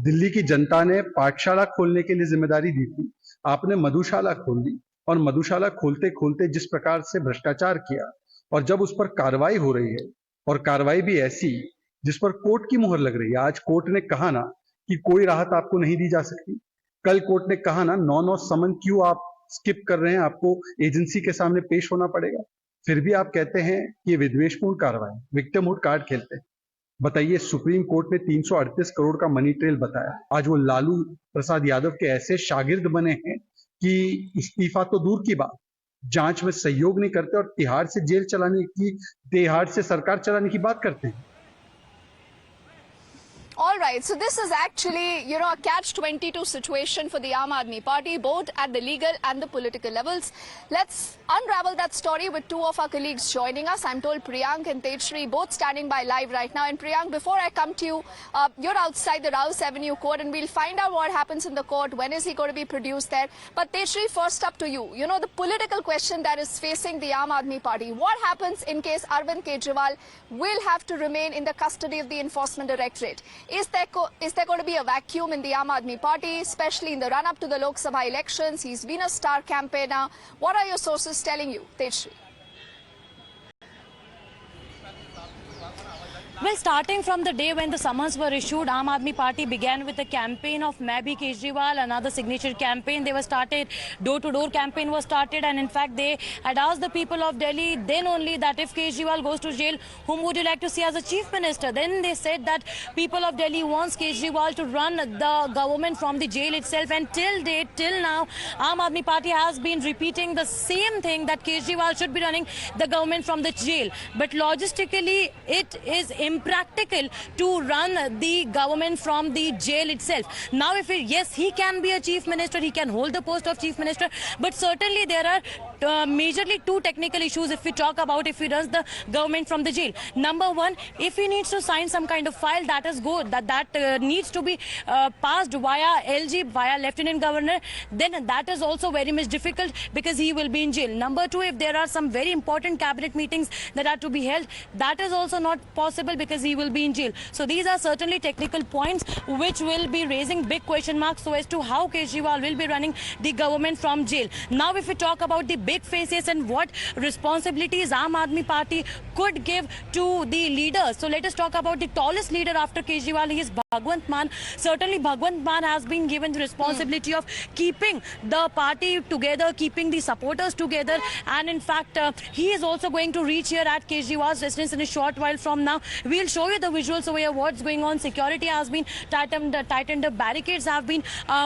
दिल्ली की जनता ने पाठशाला खोलने के लिए जिम्मेदारी दी थी, आपने मधुशाला खोल दी, और मधुशाला खोलते खोलते जिस प्रकार से भ्रष्टाचार किया, और जब उस पर कार्रवाई हो रही है, और कार्रवाई भी ऐसी जिस पर कोर्ट की मुहर लग रही है। आज कोर्ट ने कहा ना कि कोई राहत आपको नहीं दी जा सकती, कल कोर्ट ने कहा ना 9-9 समन क्यों आप स्किप कर रहे हैं, आपको एजेंसी के सामने पेश होना पड़ेगा, फिर भी आप कहते हैं कि ये विद्वेषपूर्ण कार्रवाई, विक्टिमहुड कार्ड खेलते हैं। बताइए, सुप्रीम कोर्ट ने 338 करोड़ का मनी ट्रेल बताया, आज वो लालू प्रसाद यादव के ऐसे शागिर्द बने हैं कि इस्तीफा तो दूर की बात, जांच में सहयोग नहीं करते और तिहाड़ से सरकार चलाने की बात करते हैं। All right, so this is actually, a catch-22 situation for the Aam Aadmi Party, both at the legal and the political levels. Let's unravel that story with two of our colleagues joining us. I'm told Priyank and Tejshri both standing by live right now. And Priyank, before I come to you, you're outside the Rouse Avenue court, and we'll find out what happens in the court. When is he going to be produced there? But Tejshri, first up to you. The political question that is facing the Aam Aadmi Party. What happens in case Arvind Kejriwal will have to remain in the custody of the Enforcement Directorate? Is there going to be a vacuum in the Aam Aadmi Party, especially in the run-up to the Lok Sabha elections? He's been a star campaigner. What are your sources telling you, Tejshri? Well, starting from the day when the summons were issued, Aam Aadmi Party began with a campaign of Main Bhi Kejriwal, another signature campaign. They were started, door-to-door campaign was started, and in fact they had asked the people of Delhi then only that if Kejriwal goes to jail, whom would you like to see as a chief minister? Then they said that people of Delhi wants Kejriwal to run the government from the jail itself, and till now, Aam Aadmi Party has been repeating the same thing, that Kejriwal should be running the government from the jail. But logistically, it is impractical to run the government from the jail itself. Now, yes, he can be a chief minister, he can hold the post of chief minister, but certainly there are majorly two technical issues if we talk about if he runs the government from the jail. Number one, if he needs to sign some kind of file that is good, that needs to be passed via LG, via Lieutenant Governor, then that is also very much difficult because he will be in jail. Number two, if there are some very important cabinet meetings that are to be held, that is also not possible because he will be in jail. So these are certainly technical points which will be raising big question marks so as to how Kejriwal will be running the government from jail. Now, if we talk about the big faces and what responsibilities Aam Aadmi Party could give to the leaders. So let us talk about the tallest leader after Kejriwal. He is Bhagwant Mann. Certainly Bhagwant Mann has been given the responsibility of keeping the party together, keeping the supporters together, and in fact he is also going to reach here at Kejriwal's residence in a short while from now. We'll show you the visuals over here, what's going on. Security has been tightened, barricades have been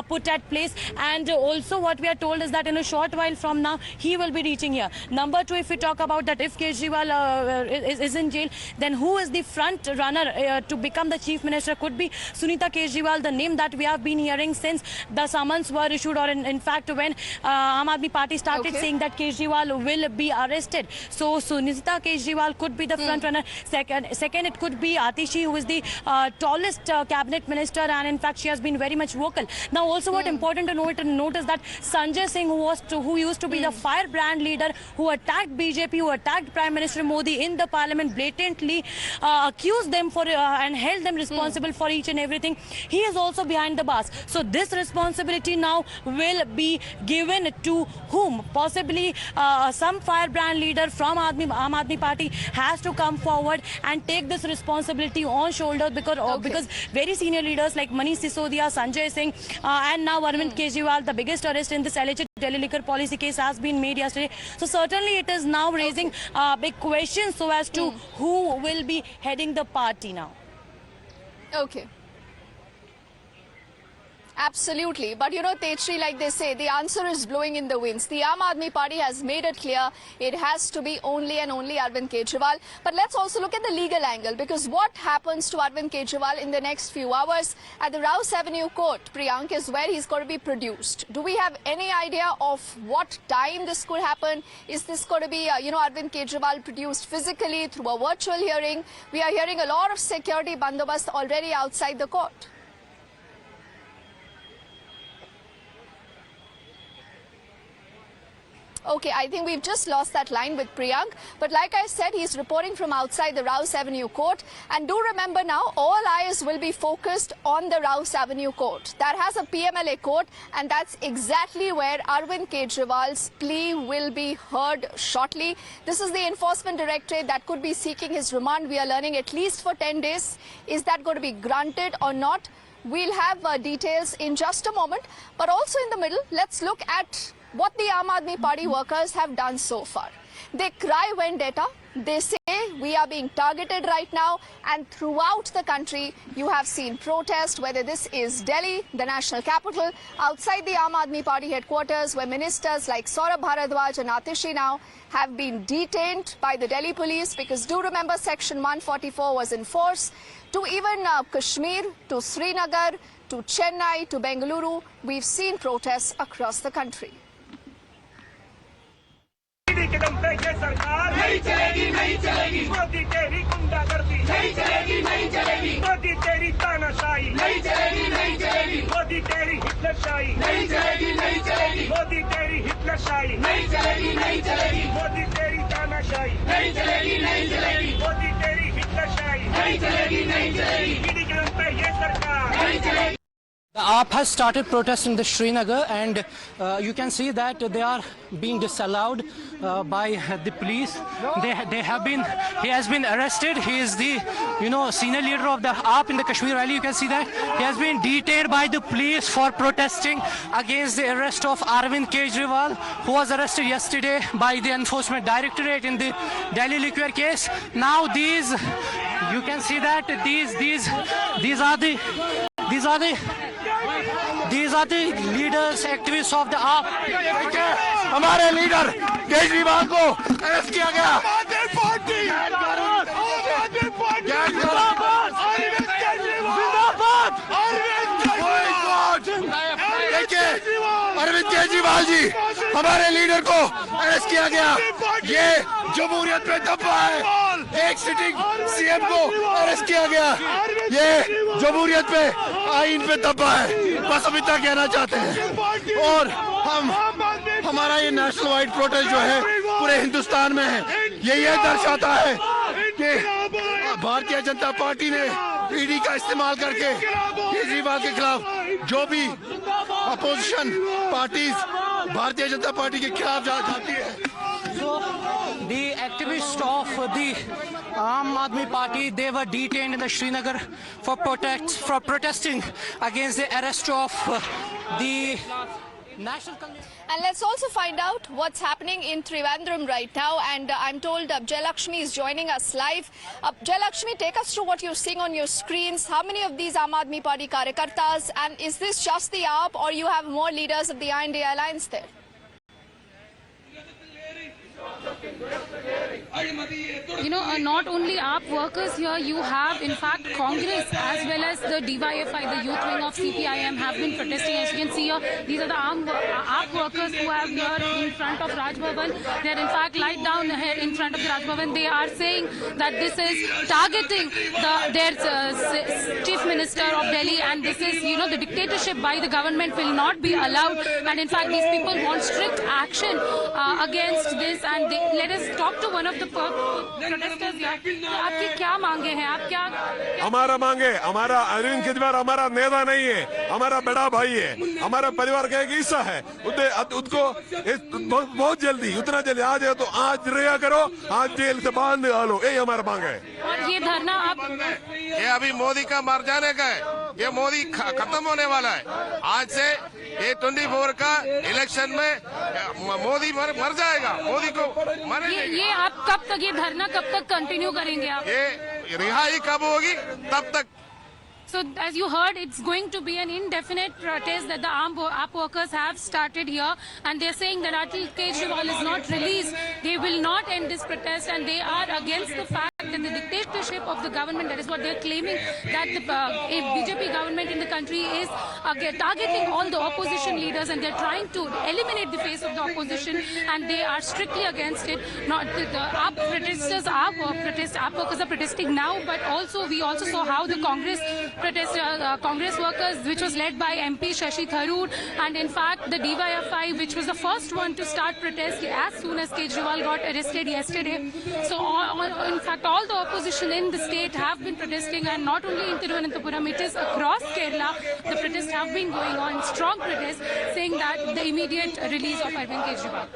put at place, and also what we are told is that in a short while from now he will be reaching here. Number two, if we talk about that if Kejriwal is in jail, then who is the front runner to become the chief minister? Could be Sunita Kejriwal, the name that we have been hearing since the summons were issued, or in fact when Aam Aadmi Party started saying that Kejriwal will be arrested. So Sunita Kejriwal could be the front runner. Second, it could be Atishi, who is the tallest cabinet minister, and in fact she has been very much vocal. Now also what important to note is that Sanjay Singh, who used to be the firebrand leader, who attacked BJP, who attacked Prime Minister Modi in the parliament, blatantly accused them for and held them responsible for each and everything. He is also behind the bars. So this responsibility now will be given to whom? Possibly some firebrand leader from Aam Aadmi Party has to come forward and take this responsibility on shoulders because very senior leaders like Manish Sisodia, Sanjay Singh, and now Arvind Kejriwal, the biggest arrest in this alleged Delhi liquor policy case has been made yesterday. So certainly it is now raising big questions so as to who will be heading the party now. Okay. Absolutely. But Tejshri, like they say, the answer is blowing in the winds. The Aam Aadmi Party has made it clear it has to be only and only Arvind Kejriwal. But let's also look at the legal angle, because what happens to Arvind Kejriwal in the next few hours at the Rouse Avenue court, Priyank, is where he's going to be produced. Do we have any idea of what time this could happen? Is this going to be, Arvind Kejriwal produced physically through a virtual hearing? We are hearing a lot of security bandobast already outside the court. Okay, I think we've just lost that line with Priyank. But like I said, he's reporting from outside the Rouse Avenue court. And do remember now, all eyes will be focused on the Rouse Avenue court. That has a PMLA court, and that's exactly where Arvind Kejriwal's plea will be heard shortly. This is the Enforcement Directorate that could be seeking his remand. We are learning at least for 10 days. Is that going to be granted or not? We'll have details in just a moment. But also in the middle, let's look at what the Aam Aadmi Party workers have done so far. They cry vendetta. They say we are being targeted right now, and throughout the country you have seen protests, whether this is Delhi, the national capital, outside the Aam Aadmi Party headquarters, where ministers like Saurabh Bharadwaj and Atishi now have been detained by the Delhi police, because do remember Section 144 was in force, to even Kashmir, to Srinagar, to Chennai, to Bengaluru. We've seen protests across the country. कदम पे ये सरकार नहीं चलेगी नहीं चलेगी मोदी तेरी गुंडागर्दी नहीं चलेगी नहीं चलेगी मोदी तेरी तानाशाही नहीं चलेगी नहीं चलेगी मोदी तेरी हिटलरशाही नहीं चलेगी नहीं चलेगी मोदी तेरी हिटलरशाही नहीं चलेगी नहीं चलेगी मोदी तेरी तानाशाही नहीं चलेगी नहीं चलेगी मोदी तेरी हिटलरशाही नहीं चलेगी नहीं चलेगी ईडी कदम पे ये सरकार नहीं चलेगी. The AAP has started protesting the Srinagar, and you can see that they are being disallowed by the police. He has been arrested. He is the senior leader of the AAP in the Kashmir rally. You can see that he has been detained by the police for protesting against the arrest of Arvind Kejriwal, who was arrested yesterday by the Enforcement Directorate in the Delhi liquor case. Now you can see that these are the leaders, activists of the AAP. हमारे leader Kejriwal को arrest किया गया. देखिए, अरविंद केजरीवाल जी, हमारे leader को arrest किया गया. ये जमहूरियत पे धब्बा है. एक सिटिंग सीएम को अरेस्ट किया गया. ये जमहूरियत पे, आईन पे धब्बा है. बस हम इतना कहना चाहते हैं. और हमारा ये नेशनल वाइड प्रोटेस्ट जो है पूरे हिंदुस्तान में है. ये दर्शाता है कि भारतीय जनता पार्टी ने ईडी का इस्तेमाल करके केजरीवाल के खिलाफ जो भी opposition parties Bharatiya Janata party के खिलाफ जाती है. So the activists of the Aam Aadmi Party, they were detained in the Srinagar for protesting against the arrest of the National Congress. And let's also find out what's happening in Trivandrum right now. And I'm told Jayalakshmi is joining us live. Jayalakshmi, take us through what you're seeing on your screens. How many of these Aam Aadmi Party Karyakartas? And is this just the AAP, or you have more leaders of the INDA alliance there? Not only AAP workers here, you have in fact Congress as well as the DYFI, the youth wing of CPIM, have been protesting. As you can see here, these are the AAP workers who have here in front of Raj Bhavan. They are in fact lied down here in front of the Raj Bhavan. They are saying that this is targeting their chief minister of Delhi, and this is, the dictatorship by the government will not be allowed. And in fact, these people want strict action against this. And let us talk to one of the protesters here. आपकी क्या मांगे हैं? आप क्या? हमारा मांगे, हमारा अरविंद केजरीवाल हमारा नेता नहीं है, हमारा बड़ा भाई है, हमारा परिवार का एक हिस्सा है. उसको बहुत जल्दी, उतना जल्दी आ जाए तो आज रिहा करो, आज जेल से बाहर निकालो. यही हमारा मांग है. और ये धरना आप, ये अभी मोदी का मर जाने का है. ये मोदी खत्म होने वाला है. आज से ये 24 का इलेक्शन में मोदी मर जाएगा. मोदी को ये आप कब तक, ये धरना कब तक कंटिन्यू करेंगे आप? ये रिहाई कब होगी तब तक. So as you heard, it's going to be an indefinite protest that the AAP workers have started here, and they're saying that Arvind Kejriwal is not released. They will not end this protest, and they are against the fact that the dictatorship of the government, that is what they're claiming, that the BJP government in the country is targeting all the opposition leaders, and they're trying to eliminate the face of the opposition, and they are strictly against it. Not the AAP protesters, AAP workers are protesting now, but also we also saw how the Congress protest, Congress workers, which was led by MP Shashi Tharoor, and in fact the DYFI, which was the first one to start protest as soon as Kejriwal got arrested yesterday. So in fact all the opposition in the state have been protesting, and not only in Thiruvananthapuram, it is across Kerala. The protests have been going on, strong protests, saying that the immediate release of Arvind Kejriwal.